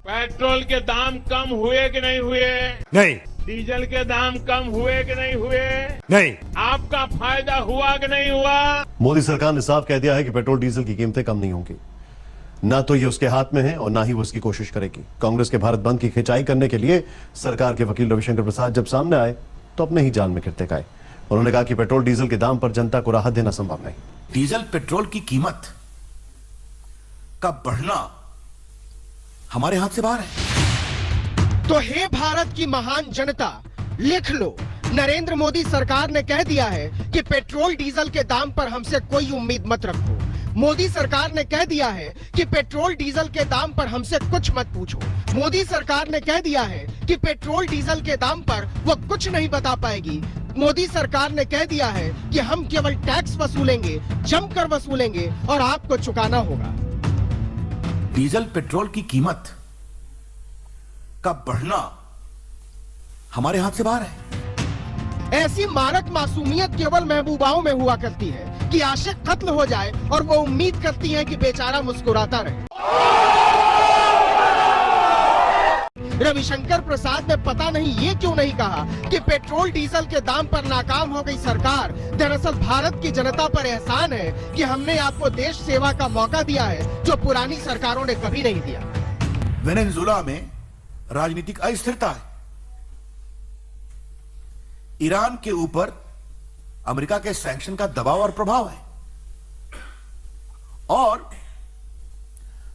Petrol के दाम कम हुए कि नहीं हुए? नहीं। डीजल के दाम कम हुए कि नहीं हुए? नहीं। आपका फायदा हुआ कि नहीं हुआ? मोदी सरकार ने साफ कह दिया है कि पेट्रोल डीजल की कीमतें कम नहीं होंगी। ना तो ये उसके हाथ में है और ना ही वो इसकी कोशिश करेगी। कांग्रेस के भारत बंद की खिंचाई करने के लिए सरकार के वकील रविशंकर प्रसाद जब सामने आए तो अपने ही जान में खिरते खाए। उन्होंने कहा कि पेट्रोल डीजल के दाम पर जनता को राहत देना संभव नहीं। डीजल पेट्रोल की कीमत का बढ़ना हमारे हाथ से बाहर है। तो हे भारत की महान जनता, लिख लो, नरेंद्र मोदी सरकार ने कह दिया है कि पेट्रोल डीजल के दाम पर हमसे कोई उम्मीद मत रखो। मोदी सरकार ने कह दिया है कि पेट्रोल डीजल के दाम पर हमसे कुछ मत पूछो। मोदी सरकार ने कह दिया है कि पेट्रोल डीजल के दाम पर वो कुछ नहीं बता पाएगी। मोदी सरकार ने कह दिया है कि हम केवल टैक्स वसूलेंगे, जमकर वसूलेंगे और आपको चुकाना होगा। डीजल पेट्रोल की कीमत का बढ़ना हमारे हाथ से बाहर है। ऐसी मारक मासूमियत केवल महबूबाओं में हुआ करती है कि आशिक कत्ल हो जाए और वो उम्मीद करती है कि बेचारा मुस्कुराता रहे। रविशंकर प्रसाद ने पता नहीं ये क्यों नहीं कहा कि पेट्रोल डीजल के दाम पर नाकाम हो गई सरकार दरअसल भारत की जनता पर एहसान है कि हमने आपको देश सेवा का मौका दिया है जो पुरानी सरकारों ने कभी नहीं दिया। वेनेजुएला में राजनीतिक अस्थिरता है। ईरान के ऊपर अमेरिका के सैंक्शन का दबाव और प्रभाव है और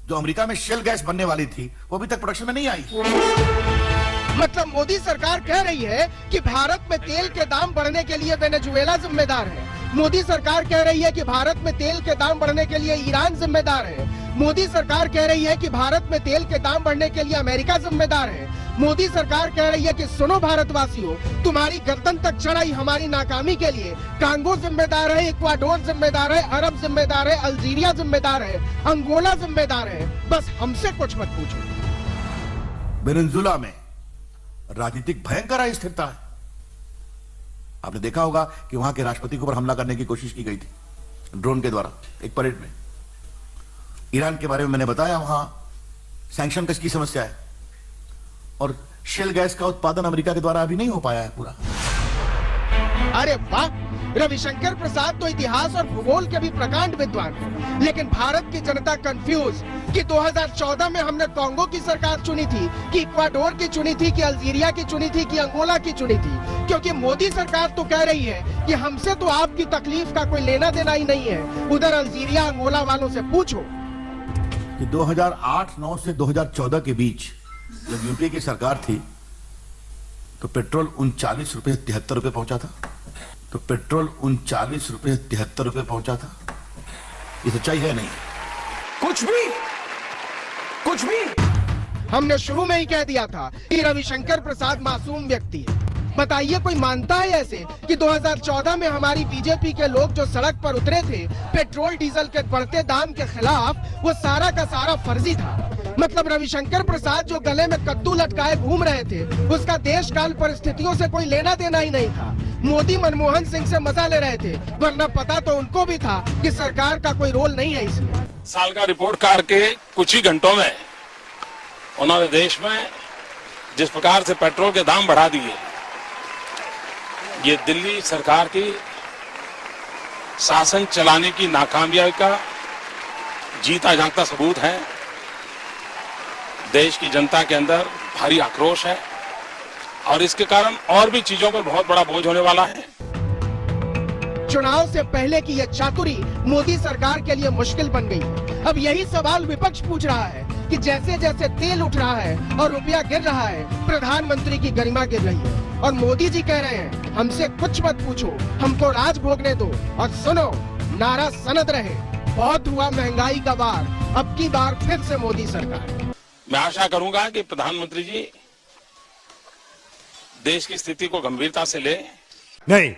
जो अमेरिका में शेल गैस बनने वाली थी वो अभी तक प्रोडक्शन में नहीं आई। मतलब मोदी सरकार कह रही है कि भारत में तेल के दाम बढ़ने के लिए वेनेजुएला जिम्मेदार है। मोदी सरकार कह रही है कि भारत में तेल के दाम बढ़ने के लिए ईरान जिम्मेदार है। मोदी सरकार कह रही है कि भारत में तेल के दाम बढ़ने के लिए अमेरिका जिम्मेदार है। मोदी सरकार कह रही है कि सुनो भारतवासियों, तुम्हारी गर्दन तक चढ़ाई हमारी नाकामी के लिए कांगो जिम्मेदार है, इक्वाडोर जिम्मेदार है, अरब जिम्मेदार है, अल्जीरिया जिम्मेदार है, अंगोला जिम्मेदार है। बस हमसे कुछ मत पूछो। वेनेजुएला में राजनीतिक भयंकर अस्थिरता है। आपने देखा होगा कि वहां के राष्ट्रपति के ऊपर हमला करने की कोशिश की गई थी ड्रोन के द्वारा एक परेड में। ईरान के बारे में मैंने बताया, वहां सैंक्शन की समस्या है और शेल गैस का उत्पादन अमेरिका के द्वारा अभी नहीं हो पाया है पूरा। अरे वाह, रविशंकर प्रसाद तो इतिहास और भूगोल के भी प्रकांड विद्वान हैं। लेकिन भारत की जनता कंफ्यूज कि 2014 में हमने कांगो की सरकार चुनी थी कि इक्वाडोर की चुनी थी कि अल्जीरिया की चुनी थी कि अंगोला की चुनी थी। क्योंकि मोदी सरकार तो कह रही है कि हमसे तो आपकी तकलीफ का कोई लेना देना ही नहीं है। उधर अल्जीरिया अंगोला वालों से पूछो कि 2008-9 से 2014 के बीच जब यूपीए की सरकार थी तो पेट्रोल 39 रुपए 73 रुपए पहुंचा था। तो पेट्रोल 39 रुपए 73 रुपए पहुंचा था। ये सच्चाई है नहीं? कुछ भी हमने शुरू में ही कह दिया था कि रविशंकर प्रसाद मासूम व्यक्ति है। बताइए कोई मानता है ऐसे कि 2014 में हमारी बीजेपी के लोग जो सड़क पर उतरे थे पेट्रोल डीजल के बढ़ते दाम के खिलाफ, वो सारा का सारा फर्जी था। मतलब रविशंकर प्रसाद जो गले में कद्दू लटकाए घूम रहे थे उसका देश काल परिस्थितियों से कोई लेना देना ही नहीं था। मोदी मनमोहन सिंह से मजा ले रहे थे, वरना पता तो उनको भी था कि सरकार का कोई रोल नहीं है इसमें। साल का रिपोर्ट कार्ड के कुछ ही घंटों में उन्होंने देश में जिस प्रकार से पेट्रोल के दाम बढ़ा दिए, ये दिल्ली सरकार की शासन चलाने की नाकामयाबी का जीता जागता सबूत है। देश की जनता के अंदर भारी आक्रोश है और इसके कारण और भी चीजों पर बहुत बड़ा बोझ होने वाला है। चुनाव से पहले की यह चातुरी मोदी सरकार के लिए मुश्किल बन गई है। अब यही सवाल विपक्ष पूछ रहा है कि जैसे जैसे तेल उठ रहा है और रुपया गिर रहा है, प्रधानमंत्री की गरिमा गिर रही है। और मोदी जी कह रहे हैं हमसे कुछ मत पूछो, हमको राज भोगने दो। और सुनो, नारा सनद रहे, बहुत हुआ महंगाई का वार, अब की बार फिर से मोदी सरकार। मैं आशा करूंगा कि प्रधानमंत्री जी देश की स्थिति को गंभीरता से ले। नहीं।